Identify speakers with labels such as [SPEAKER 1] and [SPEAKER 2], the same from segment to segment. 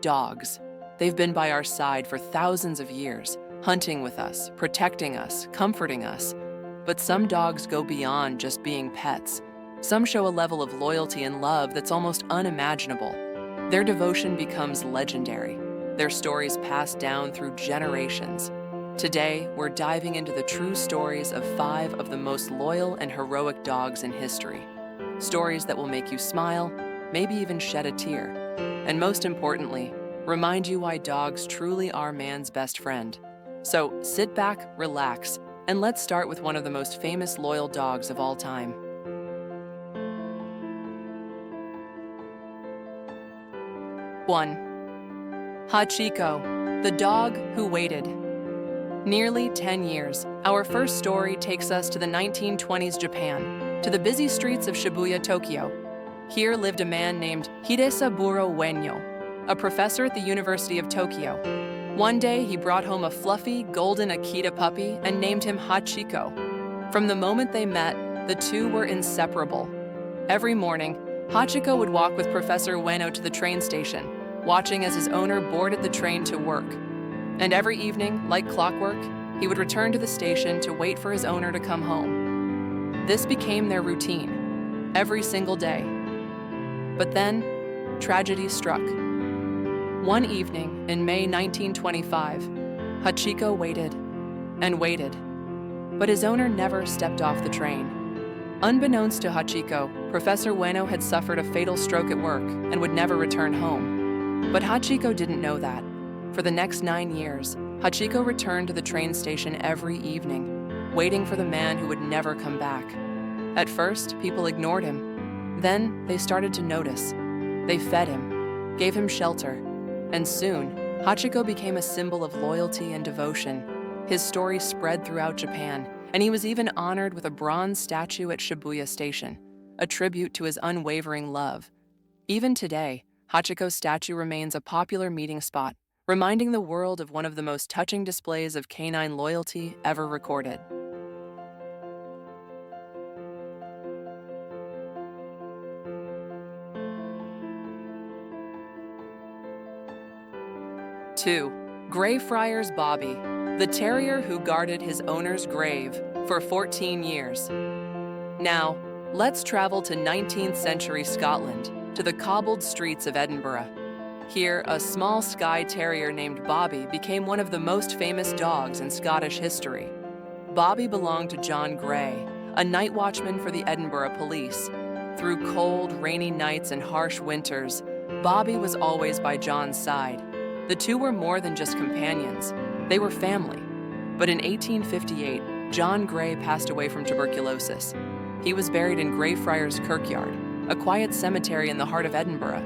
[SPEAKER 1] Dogs. They've been by our side for thousands of years, hunting with us, protecting us, comforting us. But some dogs go beyond just being pets. Some show a level of loyalty and love that's almost unimaginable. Their devotion becomes legendary, their stories passed down through generations. Today, we're diving into the true stories of 5 of the most loyal and heroic dogs in history. Stories that will make you smile, maybe even shed a tear. And most importantly, remind you why dogs truly are man's best friend. So sit back, relax, and let's start with one of the most famous loyal dogs of all time. One, Hachiko, the dog who waited. Nearly 10 years, our first story takes us to the 1920s Japan, to the busy streets of Shibuya, Tokyo. Here lived a man named Hidesaburo Ueno, a professor at the University of Tokyo. One day, he brought home a fluffy, golden Akita puppy and named him Hachiko. From the moment they met, the two were inseparable. Every morning, Hachiko would walk with Professor Ueno to the train station, watching as his owner boarded the train to work. And every evening, like clockwork, he would return to the station to wait for his owner to come home. This became their routine, every single day. But then, tragedy struck. One evening in May 1925, Hachiko waited and waited, but his owner never stepped off the train. Unbeknownst to Hachiko, Professor Ueno had suffered a fatal stroke at work and would never return home. But Hachiko didn't know that. For the next 9 years, Hachiko returned to the train station every evening, waiting for the man who would never come back. At first, people ignored him. Then, they started to notice. They fed him, gave him shelter, and soon, Hachiko became a symbol of loyalty and devotion. His story spread throughout Japan, and he was even honored with a bronze statue at Shibuya Station, a tribute to his unwavering love. Even today, Hachiko's statue remains a popular meeting spot, reminding the world of one of the most touching displays of canine loyalty ever recorded. Two, Greyfriars Bobby, the terrier who guarded his owner's grave for 14 years. Now, let's travel to 19th century Scotland, to the cobbled streets of Edinburgh. Here, a small Skye Terrier named Bobby became one of the most famous dogs in Scottish history. Bobby belonged to John Gray, a night watchman for the Edinburgh police. Through cold, rainy nights and harsh winters, Bobby was always by John's side. The two were more than just companions, they were family. But in 1858, John Gray passed away from tuberculosis. He was buried in Greyfriars Kirkyard, a quiet cemetery in the heart of Edinburgh.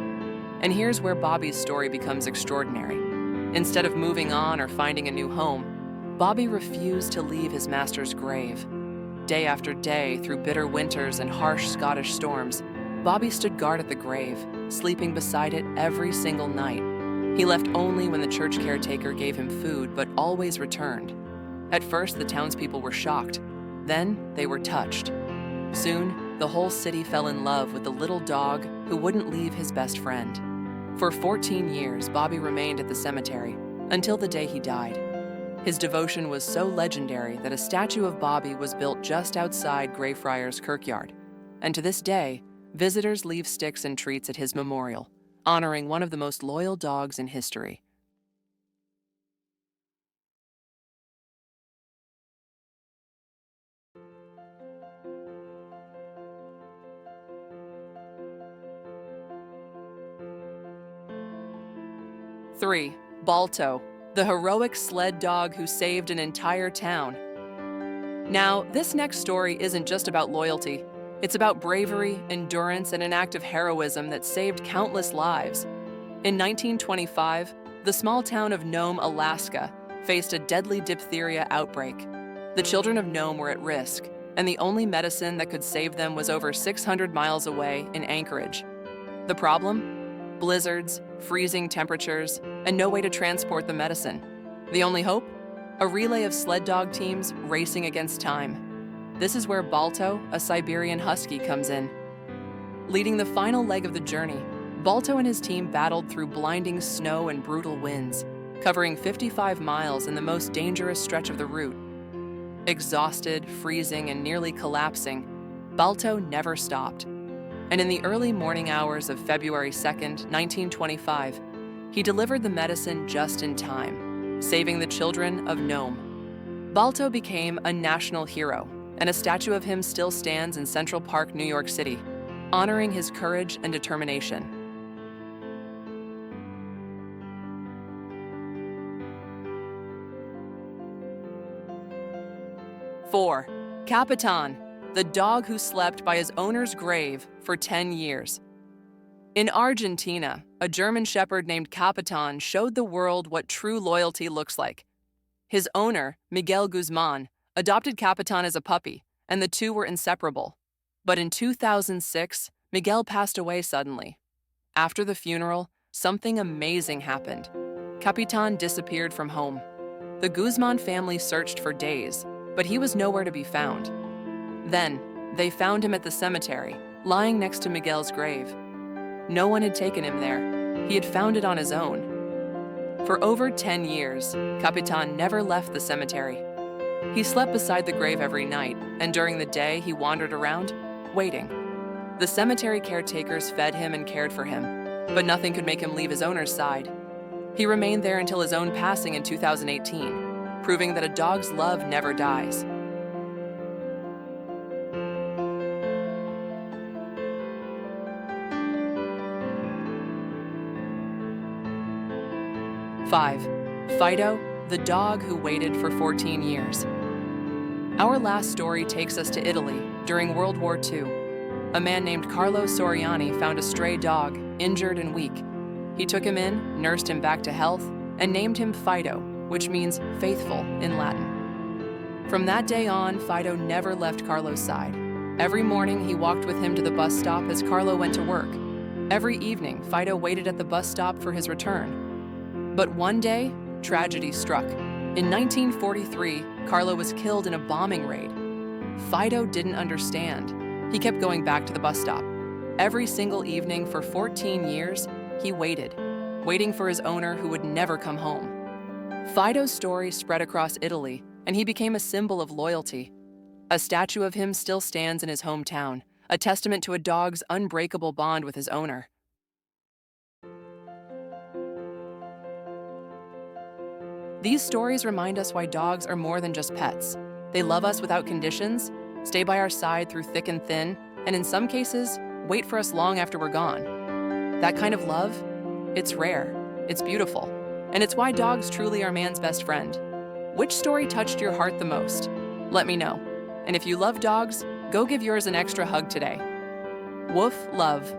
[SPEAKER 1] And here's where Bobby's story becomes extraordinary. Instead of moving on or finding a new home, Bobby refused to leave his master's grave. Day after day, through bitter winters and harsh Scottish storms, Bobby stood guard at the grave, sleeping beside it every single night. He left only when the church caretaker gave him food, but always returned. At first, the townspeople were shocked. Then, they were touched. Soon, the whole city fell in love with the little dog who wouldn't leave his best friend. For 14 years, Bobby remained at the cemetery, until the day he died. His devotion was so legendary that a statue of Bobby was built just outside Greyfriars Kirkyard. And to this day, visitors leave sticks and treats at his memorial, honoring one of the most loyal dogs in history. Three, Balto, the heroic sled dog who saved an entire town. Now, this next story isn't just about loyalty. It's about bravery, endurance, and an act of heroism that saved countless lives. In 1925, the small town of Nome, Alaska, faced a deadly diphtheria outbreak. The children of Nome were at risk, and the only medicine that could save them was over 600 miles away in Anchorage. The problem? Blizzards, freezing temperatures, and no way to transport the medicine. The only hope? A relay of sled dog teams racing against time. This is where Balto, a Siberian husky, comes in. Leading the final leg of the journey, Balto and his team battled through blinding snow and brutal winds, covering 55 miles in the most dangerous stretch of the route. Exhausted, freezing, and nearly collapsing, Balto never stopped. And in the early morning hours of February 2nd, 1925, he delivered the medicine just in time, saving the children of Nome. Balto became a national hero, and a statue of him still stands in Central Park, New York City, honoring his courage and determination. 4. Capitan, the dog who slept by his owner's grave for 10 years. In Argentina, a German shepherd named Capitan showed the world what true loyalty looks like. His owner, Miguel Guzman, adopted Capitan as a puppy, and the two were inseparable. But in 2006, Miguel passed away suddenly. After the funeral, something amazing happened. Capitan disappeared from home. The Guzman family searched for days, but he was nowhere to be found. Then, they found him at the cemetery, lying next to Miguel's grave. No one had taken him there. He had found it on his own. For over 10 years, Capitan never left the cemetery. He slept beside the grave every night, and during the day he wandered around, waiting. The cemetery caretakers fed him and cared for him, but nothing could make him leave his owner's side. He remained there until his own passing in 2018, proving that a dog's love never dies. Five, Fido, the dog who waited for 14 years. Our last story takes us to Italy during World War II. A man named Carlo Soriani found a stray dog, injured and weak. He took him in, nursed him back to health, and named him Fido, which means faithful in Latin. From that day on, Fido never left Carlo's side. Every morning, he walked with him to the bus stop as Carlo went to work. Every evening, Fido waited at the bus stop for his return. But one day, tragedy struck. In 1943, Carlo was killed in a bombing raid. Fido didn't understand. He kept going back to the bus stop. Every single evening for 14 years, he waited, waiting for his owner who would never come home. Fido's story spread across Italy, and he became a symbol of loyalty. A statue of him still stands in his hometown, a testament to a dog's unbreakable bond with his owner. These stories remind us why dogs are more than just pets. They love us without conditions, stay by our side through thick and thin, and in some cases, wait for us long after we're gone. That kind of love, it's rare, it's beautiful, and it's why dogs truly are man's best friend. Which story touched your heart the most? Let me know. And if you love dogs, go give yours an extra hug today. Woof, love.